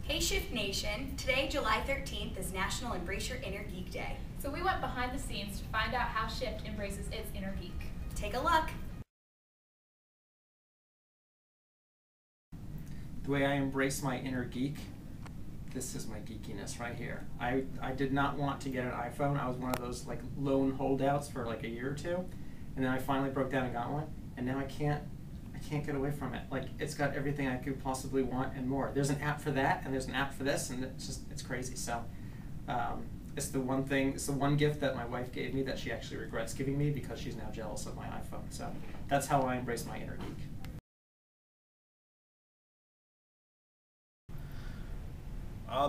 Hey Shift Nation, today July 13th is National Embrace Your Inner Geek Day. So we went behind the scenes to find out how Shift embraces its inner geek. Take a look. The way I embrace my inner geek, this is my geekiness right here. I did not want to get an iPhone. I was one of those like lone holdouts for like a year or two, and then I finally broke down and got one, and now I can't get away from it. Like, it's got everything I could possibly want and more. There's an app for that, and there's an app for this, and it's crazy. So it's the one gift that my wife gave me that she actually regrets giving me because she's now jealous of my iPhone. So that's how I embrace my inner geek.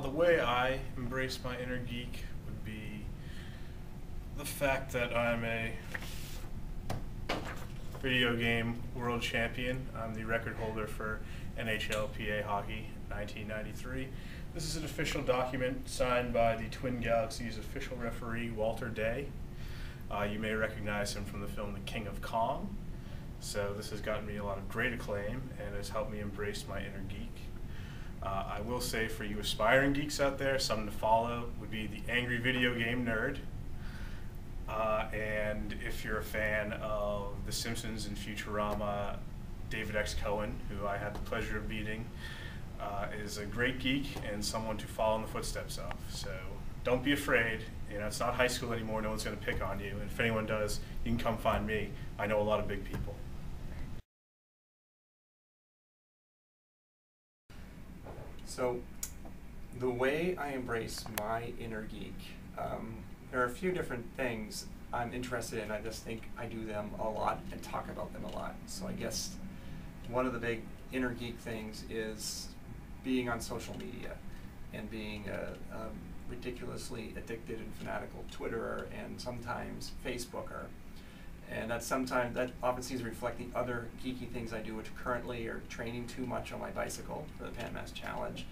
The way I embrace my inner geek would be the fact that I'm a video game world champion. I'm the record holder for NHLPA hockey 1993. This is an official document signed by the Twin Galaxies official referee, Walter Day. You may recognize him from the film The King of Kong. So this has gotten me a lot of great acclaim and has helped me embrace my inner geek. I will say, for you aspiring geeks out there, something to follow would be the Angry Video Game Nerd. And if you're a fan of The Simpsons and Futurama, David X. Cohen, who I had the pleasure of meeting, is a great geek and someone to follow in the footsteps of. So don't be afraid. You know, it's not high school anymore. No one's going to pick on you. And if anyone does, you can come find me. I know a lot of big people. So, the way I embrace my inner geek, there are a few different things I'm interested in. I just think I do them a lot and talk about them a lot. So I guess one of the big inner geek things is being on social media and being a ridiculously addicted and fanatical Twitterer and sometimes Facebooker. And that often seems to reflect the other geeky things I do, which currently are training too much on my bicycle for the Pan Mass Challenge,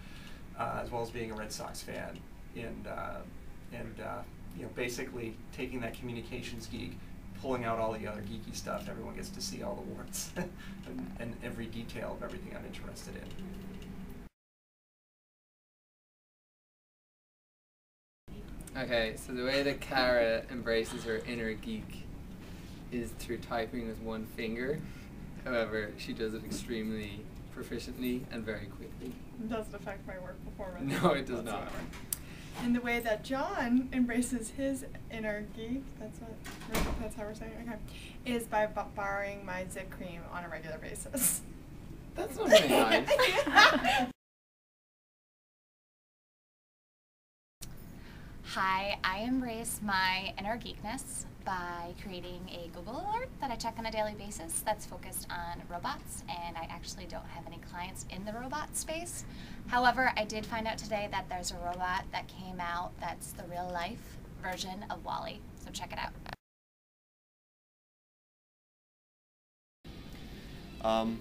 as well as being a Red Sox fan, and you know, basically taking that communications geek, pulling out all the other geeky stuff. Everyone gets to see all the warts and every detail of everything I'm interested in. Okay, so the way that Kara embraces her inner geek is through typing with one finger. However, she does it extremely proficiently and very quickly. It doesn't affect my work performance. No, it does not. And the way that John embraces his inner geek, that's how we're saying it, okay, is by borrowing my zit cream on a regular basis. That's not very nice. Hi, I embrace my inner geekness by creating a Google alert that I check on a daily basis that's focused on robots, and I actually don't have any clients in the robot space. However, I did find out today that there's a robot that came out that's the real life version of WALL-E, so check it out. I'm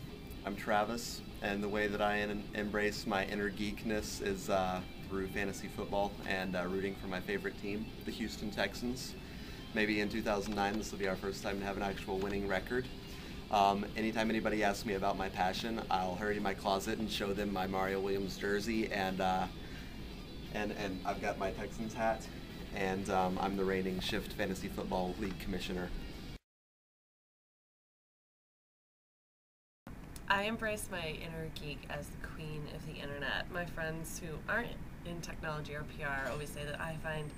Travis, and the way that I embrace my inner geekness is through fantasy football and rooting for my favorite team, the Houston Texans. Maybe in 2009 this will be our first time to have an actual winning record. Anytime anybody asks me about my passion, I'll hurry to my closet and show them my Mario Williams jersey, and I've got my Texans hat, and I'm the reigning Shift Fantasy Football League Commissioner. I embrace my inner geek as the queen of the internet. My friends who aren't in technology or PR always say that I find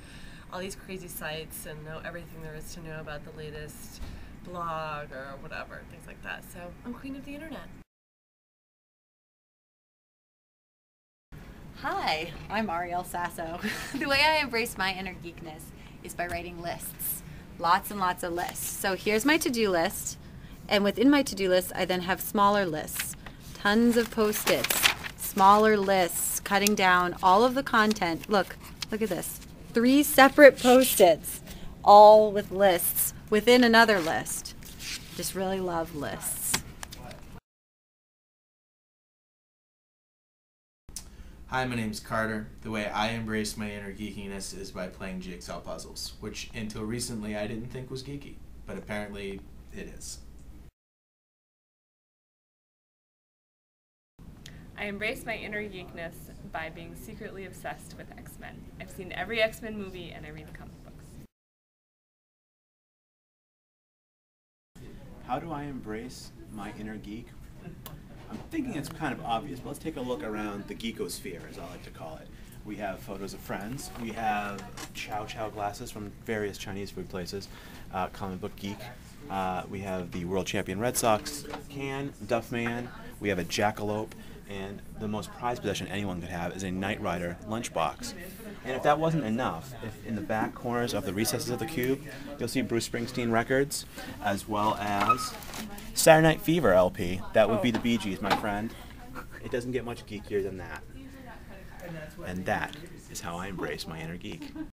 all these crazy sites and know everything there is to know about the latest blog or whatever, things like that. So I'm queen of the internet. Hi, I'm Ariel Sasso. The way I embrace my inner geekness is by writing lists. Lots and lots of lists. So here's my to-do list, and within my to-do list I then have smaller lists. Tons of Post-its, smaller lists, cutting down all of the content. Look at this. 3 separate Post-its, all with lists within another list. Just really love lists. Hi, my name's Carter. The way I embrace my inner geekiness is by playing jigsaw puzzles, which until recently I didn't think was geeky, but apparently it is. I embrace my inner geekness by being secretly obsessed with X-Men. I've seen every X-Men movie and I read comic books. How do I embrace my inner geek? I'm thinking it's kind of obvious, but let's take a look around the geekosphere, as I like to call it. We have photos of friends. We have chow chow glasses from various Chinese food places. Comic book geek. We have the world champion Red Sox can, Duffman. We have a jackalope. And the most prized possession anyone could have is a Knight Rider lunchbox. And if that wasn't enough, if in the back corners of the recesses of the cube, you'll see Bruce Springsteen records, as well as Saturday Night Fever LP. That would be the Bee Gees, my friend. It doesn't get much geekier than that. And that is how I embrace my inner geek.